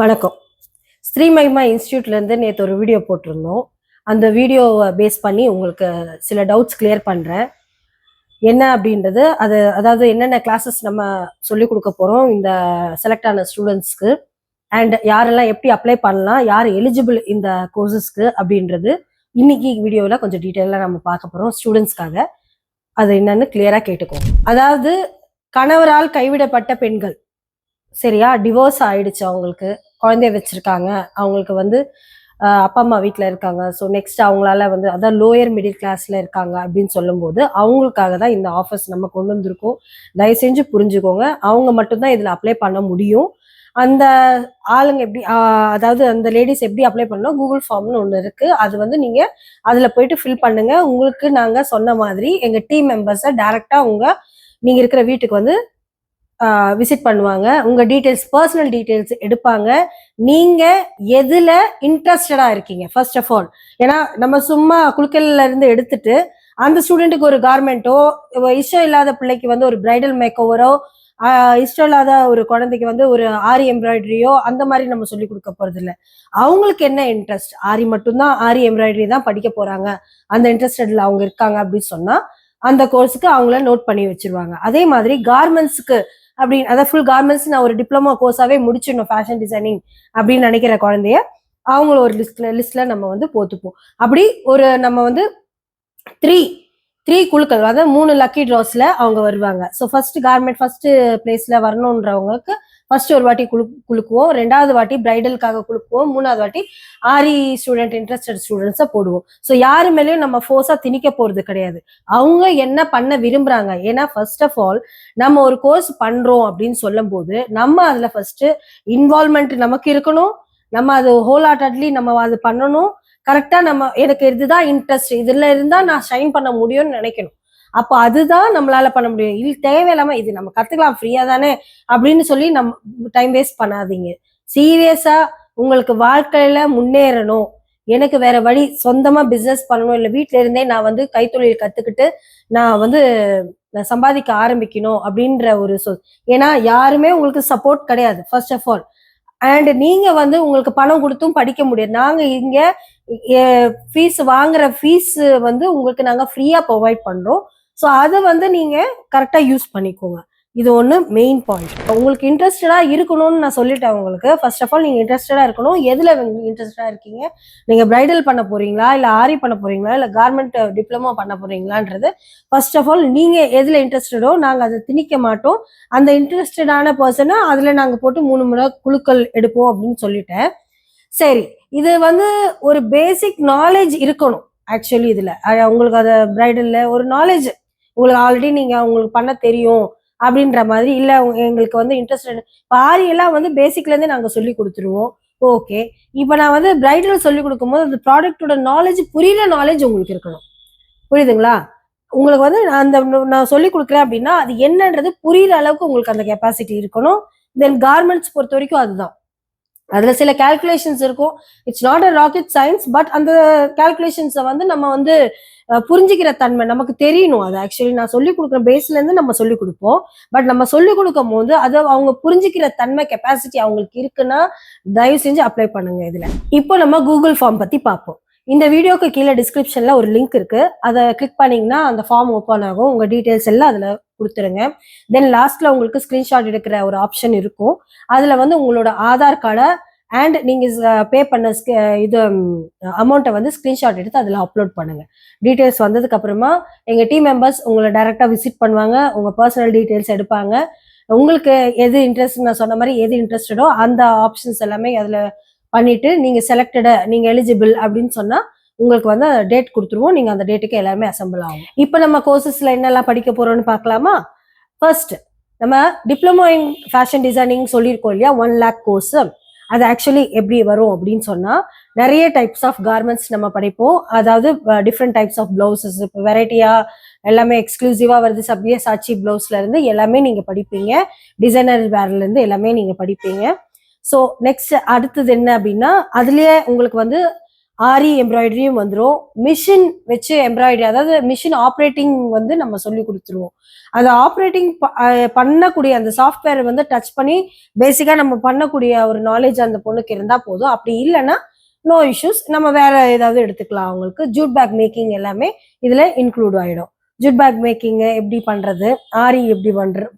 வணக்கம். ஸ்ரீ மகிமா இன்ஸ்டியூட்லேருந்து நேற்று ஒரு வீடியோ போட்டிருந்தோம். அந்த வீடியோவை பேஸ் பண்ணி உங்களுக்கு சில டவுட்ஸ் கிளியர் பண்ணுறேன். என்ன அப்படின்றது அதாவது என்னென்ன கிளாஸஸ் நம்ம சொல்லிக் கொடுக்க போகிறோம் இந்த செலக்ட் ஆன ஸ்டூடெண்ட்ஸ்க்கு, அண்ட் யாரெல்லாம் எப்படி அப்ளை பண்ணலாம், யார் எலிஜிபிள் இந்த கோர்சஸ்க்கு அப்படின்றது இன்னைக்கு வீடியோவில் கொஞ்சம் டீட்டெயிலாக நம்ம பார்க்க போகிறோம் ஸ்டூடெண்ட்ஸ்க்காக. அது என்னன்னு கிளியராக கேட்டுக்கோங்க. அதாவது கணவரால் கைவிடப்பட்ட பெண்கள், சரியா, டிவோர்ஸ் ஆயிடுச்சு, அவங்களுக்கு குழந்தைய வச்சிருக்காங்க, அவங்களுக்கு அப்பா அம்மா வீட்டில் இருக்காங்க. ஸோ நெக்ஸ்ட் அவங்களால அதான் லோயர் மிடில் கிளாஸ்ல இருக்காங்க அப்படின்னு சொல்லும்போது அவங்களுக்காக தான் இந்த ஆஃபர்ஸ் நம்ம கொண்டு வந்திருக்கோம். தயவு செஞ்சு புரிஞ்சுக்கோங்க. அவங்க மட்டும்தான் இதில் அப்ளை பண்ண முடியும். அந்த ஆளுங்க எப்படி, அதாவது அந்த லேடிஸ் எப்படி அப்ளை பண்ணணும், கூகுள் ஃபார்ம்னு ஒன்று இருக்கு. அது நீங்க அதில் போயிட்டு ஃபில் பண்ணுங்க. உங்களுக்கு நாங்கள் சொன்ன மாதிரி எங்கள் டீம் மெம்பர்ஸை டைரக்டா நீங்க இருக்கிற வீட்டுக்கு விசிட் பண்ணுவாங்க. உங்க டீடைல்ஸ், பர்சனல் டீடைல்ஸ் எடுப்பாங்க. நீங்க எதுல இன்ட்ரெஸ்டடா இருக்கீங்க ஃபர்ஸ்ட் ஆஃப் ஆல். ஏன்னா நம்ம சும்மா குழுக்கல்ல இருந்து எடுத்துட்டு அந்த ஸ்டூடெண்ட்டுக்கு ஒரு கார்மெண்ட்டோ, இஷ்டம் இல்லாத பிள்ளைக்கு ஒரு பிரைடல் மேக் ஓவரோ, இஷ்டம் இல்லாத ஒரு குழந்தைக்கு ஒரு ஆரி எம்ப்ராய்டரியோ அந்த மாதிரி நம்ம சொல்லி கொடுக்க போறது இல்லை. அவங்களுக்கு என்ன இன்ட்ரெஸ்ட், ஆரி மட்டும்தான், ஆரி எம்ப்ராய்டரி தான் படிக்க போறாங்க, அந்த இன்ட்ரெஸ்டட்ல அவங்க இருக்காங்க அப்படின்னு சொன்னா அந்த கோர்ஸுக்கு அவங்கள நோட் பண்ணி வச்சிருவாங்க. அதே மாதிரி கார்மெண்ட்ஸ்க்கு அப்படின்னு, அதாவது ஃபுல் கார்மெண்ட்ஸ் நான் ஒரு டிப்ளமோ கோர்ஸாவே முடிச்சிடணும் ஃபேஷன் டிசைனிங் அப்படின்னு நினைக்கிற குழந்தைய அவங்கள ஒரு லிஸ்ட்ல நம்ம போத்துப்போம். அப்படி ஒரு நம்ம த்ரீ குழுக்கள், அதாவது 3 லக்கி ட்ராஸ்ல அவங்க வருவாங்க. ஸோ ஃபர்ஸ்ட் கார்மெண்ட் ஃபர்ஸ்ட் பிளேஸ்ல வரணுன்றவங்களுக்கு ஃபர்ஸ்ட் ஒரு வாட்டி குழுக்குவோம், 2வது வாட்டி பிரைடலுக்காக குழுக்குவோம், 3வது வாட்டி ஆரி ஸ்டூடெண்ட், இன்ட்ரெஸ்டட் ஸ்டூடெண்ட்ஸை போடுவோம். ஸோ யாரு மேலேயும் நம்ம ஃபோர்ஸா திணிக்க போறது கிடையாது. அவங்க என்ன பண்ண விரும்புறாங்க. ஏன்னா ஃபர்ஸ்ட் ஆஃப் ஆல் நம்ம ஒரு கோர்ஸ் பண்றோம் அப்படின்னு சொல்லும் போது நம்ம அதுல ஃபர்ஸ்ட் இன்வால்மெண்ட் நமக்கு இருக்கணும். நம்ம அது ஹோல் ஹார்ட்டட்லி நம்ம அது பண்ணணும். கரெக்டா நம்ம எனக்கு இதுதான் இன்ட்ரெஸ்ட், இதுல இருந்தா நான் ஷைன் பண்ண முடியும்னு நினைக்கணும். அப்போ அதுதான் நம்மளால பண்ண முடியும். இது தேவையில்லாம இது நம்ம கத்துக்கலாம் ஃப்ரீயா தானே அப்படின்னு சொல்லி நம்ம டைம் வேஸ்ட் பண்ணாதீங்க. சீரியஸா உங்களுக்கு வாழ்க்கையில முன்னேறணும், எனக்கு வேற வழி, சொந்தமா பிசினஸ் பண்ணணும், இல்லை வீட்டுல இருந்தே நான் கைத்தொழில் கத்துக்கிட்டு நான் சம்பாதிக்க ஆரம்பிக்கணும் அப்படின்ற ஒரு ஏன்னா யாருமே உங்களுக்கு சப்போர்ட் கிடையாது ஃபர்ஸ்ட் ஆஃப் ஆல். அண்ட் நீங்க உங்களுக்கு பணம் கொடுத்தும் படிக்க முடியாது. நாங்க இங்க ஃபீஸ் வாங்குற ஃபீஸ் உங்களுக்கு நாங்க ஃப்ரீயா ப்ரொவைட் பண்றோம். ஸோ அதை நீங்க கரெக்டா யூஸ் பண்ணிக்கோங்க. இது ஒன்று மெயின் பாயிண்ட். உங்களுக்கு இன்ட்ரெஸ்டடா இருக்கணும்னு நான் சொல்லிட்டேன். உங்களுக்கு ஃபர்ஸ்ட் ஆஃப் ஆல் நீங்க இன்ட்ரெஸ்டடா இருக்கணும். எதுல இன்ட்ரெஸ்டடா இருக்கீங்க, நீங்க பிரைடல் பண்ண போறீங்களா, இல்ல ஆரி பண்ண போறீங்களா, இல்ல கார்மெண்ட் டிப்ளமோ பண்ண போறீங்களான்றது ஃபர்ஸ்ட் ஆஃப் ஆல் நீங்க எதுல இன்ட்ரெஸ்டடோ நாங்க அதை திணிக்க மாட்டோம். அந்த இன்ட்ரெஸ்டடான பர்சனை அதுல நாங்க போட்டு 3 முறை குழுக்கள் எடுப்போம் அப்படின்னு சொல்லிட்டேன். சரி, இது ஒரு பேசிக் நாலேஜ் இருக்கணும். ஆக்சுவலி இதுல உங்களுக்கு அது பிரைடல்ல ஒரு நாலேஜ் உங்களுக்கு ஆல்ரெடி நீங்க உங்களுக்கு பண்ண தெரியும் அப்படின்ற மாதிரி, இல்ல எங்களுக்கு இன்ட்ரெஸ்டட். ஆரி எல்லாம் பேசிக்ல இருந்தே நாங்க சொல்லி கொடுத்துருவோம். ஓகே, இப்ப நான் பிரைடல் சொல்லி கொடுக்கும்போது அந்த ப்ராடக்டோட நாலேஜ், புரியுற நாலேஜ் உங்களுக்கு இருக்கணும். புரியுதுங்களா? உங்களுக்கு அந்த நான் சொல்லி கொடுக்குறேன் அப்படின்னா அது என்னன்றது புரியுற அளவுக்கு உங்களுக்கு அந்த கெப்பாசிட்டி இருக்கணும். தென் கார்மெண்ட்ஸ் பொறுத்த வரைக்கும் அதுதான். அதுல சில கால்குலேஷன்ஸ் இருக்கும். It's not a rocket science. But அந்த கால்குலேஷன்ஸை நம்ம புரிஞ்சுக்கிற தன்மை நமக்கு தெரியணும். அது ஆக்சுவலி நான் சொல்லிக் கொடுக்குற பேஸ்ல இருந்து நம்ம சொல்லிக் கொடுப்போம். பட் நம்ம சொல்லிக் கொடுக்கும் போது அதை அவங்க புரிஞ்சுக்கிற தன்மை, கெப்பாசிட்டி அவங்களுக்கு இருக்குன்னா தயவு செஞ்சு அப்ளை பண்ணுங்க இதுல. இப்போ நம்ம கூகுள் ஃபார்ம் பத்தி பார்ப்போம். இந்த வீடியோக்கு கீழே டிஸ்கிரிப்ஷன்ல ஒரு லிங்க் இருக்கு. அதை கிளிக் பண்ணீங்கன்னா அந்த ஃபார்ம் ஓப்பன் ஆகும். உங்க டீடைல்ஸ் எல்லாம் அதுல கொடுத்துருங்க. தென் லாஸ்ட்ல உங்களுக்கு ஸ்கிரீன்ஷாட் எடுக்கிற ஒரு ஆப்ஷன் இருக்கும். அதுல உங்களோட ஆதார் கார்டை அண்ட் நீங்க பே பண்ண இது அமௌண்ட்டை ஸ்கிரீன்ஷாட் எடுத்து அதில் அப்லோட் பண்ணுங்க. டீடைல்ஸ் வந்ததுக்கு அப்புறமா எங்க டீம் மெம்பர்ஸ் உங்களை டைரக்டா விசிட் பண்ணுவாங்க. உங்க பர்சனல் டீடைல்ஸ் எடுப்பாங்க. உங்களுக்கு எது இன்ட்ரெஸ்ட், நான் சொன்ன மாதிரி எது இன்ட்ரெஸ்டடோ அந்த ஆப்ஷன்ஸ் எல்லாமே அதுல பண்ணிட்டு நீங்க செலக்டட, நீங்க எலிஜிபிள் அப்படின்னு சொன்னா உங்களுக்கு டேட் கொடுத்துருவோம். நீங்க அந்த டேட்டுக்கு எல்லாருமே அசம்பிள் ஆகும். இப்போ நம்ம கோர்சஸ்ல என்னெல்லாம் படிக்க போறோம்னு பார்க்கலாமா? ஃபர்ஸ்ட் நம்ம டிப்ளமோ இன் ஃபேஷன் டிசைனிங் சொல்லியிருக்கோம் இல்லையா, 1 lakh கோர்ஸ். அது ஆக்சுவலி எப்படி வரும் அப்படின்னு சொன்னா நிறைய டைப்ஸ் ஆஃப் கார்மெண்ட்ஸ் நம்ம படிப்போம். அதாவது டிஃப்ரெண்ட் டைப்ஸ் ஆஃப் பிளவுசஸ், இப்போ வெரைட்டியா எல்லாமே எக்ஸ்க்ளூசிவா வருது. சப்யசாச்சி பிளவுஸ்ல இருந்து எல்லாமே நீங்க படிப்பீங்க. டிசைனர் வேர்ல இருந்து எல்லாமே நீங்க படிப்பீங்க. ஸோ நெக்ஸ்ட் அடுத்தது என்ன அப்படின்னா, அதுலயே உங்களுக்கு ஆரி எம்ப்ராய்டரியும் வந்துடும். மிஷின் வச்சு எம்ப்ராய்டரி, அதாவது மிஷின் ஆப்ரேட்டிங் வந்து நம்ம சொல்லி கொடுத்துருவோம். அந்த ஆப்ரேட்டிங் பண்ணக்கூடிய அந்த சாஃப்ட்வேரை வந்து டச் பண்ணி பேசிக்கா நம்ம பண்ணக்கூடிய ஒரு நாலேஜ் அந்த பொண்ணுக்கு இருந்தா போதும். அப்படி இல்லைன்னா நோ இஷ்யூஸ், நம்ம வேற ஏதாவது எடுத்துக்கலாம். அவங்களுக்கு ஜூட் பேக் மேக்கிங் எல்லாமே இதுல இன்க்ளூட் ஆயிடும். ஜூட் பேக் மேக்கிங் எப்படி பண்றது, ஆரி எப்படி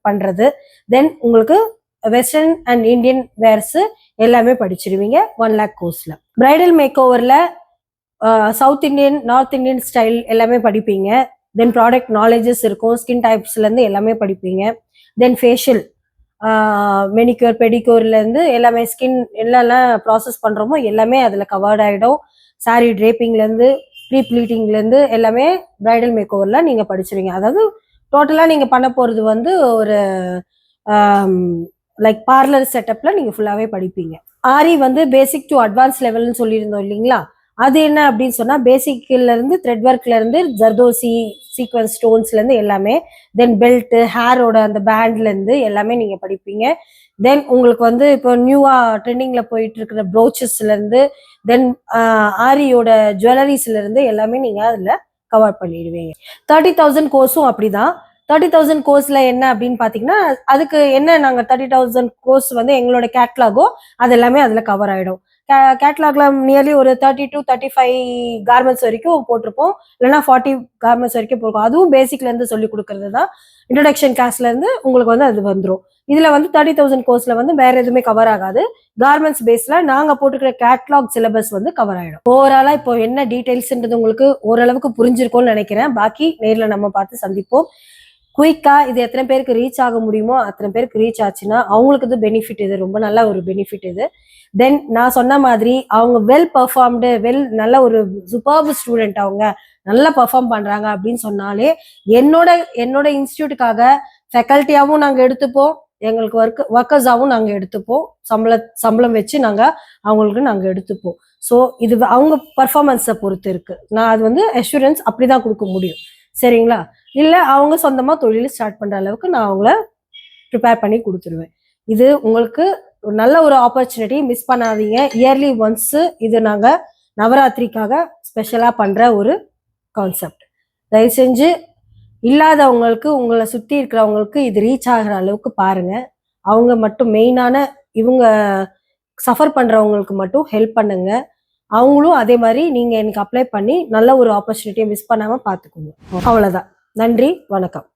பண்றது, தென் உங்களுக்கு வெஸ்டர்ன் அண்ட் இந்தியன் வேர்ஸ் எல்லாமே படிச்சிருவீங்க 1 lakh கோர்ஸ்ல. பிரைடல் மேக் ஓவர்ல south Indian, north Indian style எல்லாமே படிப்பீங்க. தென் ப்ராடக்ட் நாலேஜஸ் இருக்கும், ஸ்கின் டைப்ஸ்ல இருந்து எல்லாமே படிப்பீங்க. தென் ஃபேஷியல், மெனிக்யூர் பெடிக்யூர்ல இருந்து எல்லாமே, ஸ்கின் என்னெல்லாம் ப்ராசஸ் பண்றோமோ எல்லாமே அதுல கவர்ட் ஆயிடும். சாரி டிரேப்பிங்ல இருந்து ப்ரீ ப்ளீட்டிங்ல இருந்து எல்லாமே பிரைடல் மேக் ஓவர்ல நீங்க படிச்சிருவீங்க. அதாவது டோட்டலா நீங்க பண்ண போறது வந்து ஒரு லைக் பார்லர் செட்டப்ல நீங்க ஃபுல்லாவே படிப்பீங்க. ஆரி வந்து பேசிக் டு அட்வான்ஸ் லெவல்னு சொல்லியிருந்தோம் இல்லைங்களா? அது என்ன அப்படின்னு சொன்னா, பேசிக்ல இருந்து த்ரெட் ஒர்க்ல இருந்து ஜர்தோசி சீக்வன்ஸ் ஸ்டோன்ஸ்ல இருந்து எல்லாமே, தென் பெல்ட், ஹேரோட அந்த பேண்ட்ல இருந்து எல்லாமே நீங்க படிப்பீங்க. தென் உங்களுக்கு வந்து இப்போ நியூவா ட்ரெண்டிங்ல போயிட்டு இருக்கிற ப்ரோச்சஸ்ல இருந்து, தென் ஆரியோட ஜுவல்லரிஸ்ல இருந்து எல்லாமே நீங்க அதுல கவர் பண்ணிடுவீங்க. 30,000 கோர்ஸும் அப்படிதான். 30,000 கோர்ஸ்ல என்ன அப்படின்னு பாத்தீங்கன்னா, அதுக்கு என்ன, நாங்க 30,000 கோர்ஸ் வந்து எங்களோட கேட்லாகோ அது எல்லாமே அதுல கவர் ஆயிடும். கேட்லாக்ல நியர்லி ஒரு 30 to 35 கார்மெண்ட்ஸ் வரைக்கும் போட்டிருப்போம், இல்லைன்னா 40 கார்மெண்ட்ஸ் வரைக்கும் போயிருக்கும். அதுவும் பேசிக்ல இருந்து சொல்லி கொடுக்கறது தான். இன்ட்ரோடக்ஷன் கிளாஸ்ல இருந்து உங்களுக்கு வந்து அது வந்துடும். இதுல வந்து 30,000 கோர்ஸ்ல வந்து வேற எதுவுமே கவர் ஆகாது. கார்மெண்ட்ஸ் பேஸ்ல நாங்க போட்டுக்கிற கேட்லாக் சிலபஸ் வந்து கவர் ஆயிடும். ஓவராலா இப்போ என்ன டீடைல்ஸ்ன்றது உங்களுக்கு ஓரளவுக்கு புரிஞ்சிருக்கும்னு நினைக்கிறேன். பாக்கி நேர்ல நம்ம பார்த்து சந்திப்போம். குயிக்கா இது எத்தனை பேருக்கு ரீச் ஆக முடியுமோ அத்தனை பேருக்கு ரீச் ஆச்சுன்னா அவங்களுக்கு இது பெனிஃபிட். இது ரொம்ப நல்ல ஒரு பெனிஃபிட் இது. தென் நான் சொன்ன மாதிரி அவங்க வெல் பெர்ஃபார்ம்டு, நல்ல ஒரு சூப்பர்ப் ஸ்டூடெண்ட், அவங்க நல்லா பெர்ஃபார்ம் பண்றாங்க அப்படின்னு சொன்னாலே என்னோட இன்ஸ்டியூட்டுக்காக ஃபேக்கல்ட்டியாவும் நாங்க எடுத்துப்போம், எங்களுக்கு ஒர்க்கர்ஸாவும் நாங்க எடுத்துப்போம். சம்பளம் வச்சு அவங்களுக்கு நாங்க எடுத்துப்போம். ஸோ இது அவங்க பர்ஃபார்மன்ஸை பொறுத்து இருக்கு. நான் அது வந்து அஷூரன்ஸ் அப்படிதான் கொடுக்க முடியும். சரிங்களா? இல்ல அவங்க சொந்தமா தொழில் ஸ்டார்ட் பண்ற அளவுக்கு நான் அவங்கள ப்ரிப்பேர் பண்ணி கொடுத்துருவேன். இது உங்களுக்கு நல்ல ஒரு ஆப்பர்ச்சுனிட்டி, மிஸ் பண்ணாதீங்க. இயர்லி ஒன்ஸ் இது நாங்க நவராத்திரிக்காக ஸ்பெஷலா பண்ற ஒரு கான்செப்ட். தயவு செஞ்சு இல்லாதவங்களுக்கு, உங்களை சுத்தி இருக்கிறவங்களுக்கு இது ரீச் ஆகிற அளவுக்கு பாருங்க. அவங்க மட்டும் மெயினான இவங்க சஃபர் பண்றவங்களுக்கு மட்டும் ஹெல்ப் பண்ணுங்க. அவங்களும் அதே மாதிரி நீங்க எனக்கு அப்ளை பண்ணி நல்ல ஒரு ஆப்பர்ச்சுனிட்டியை மிஸ் பண்ணாம பாத்துக்கோங்க. அவ்வளவுதான். நன்றி, வணக்கம்.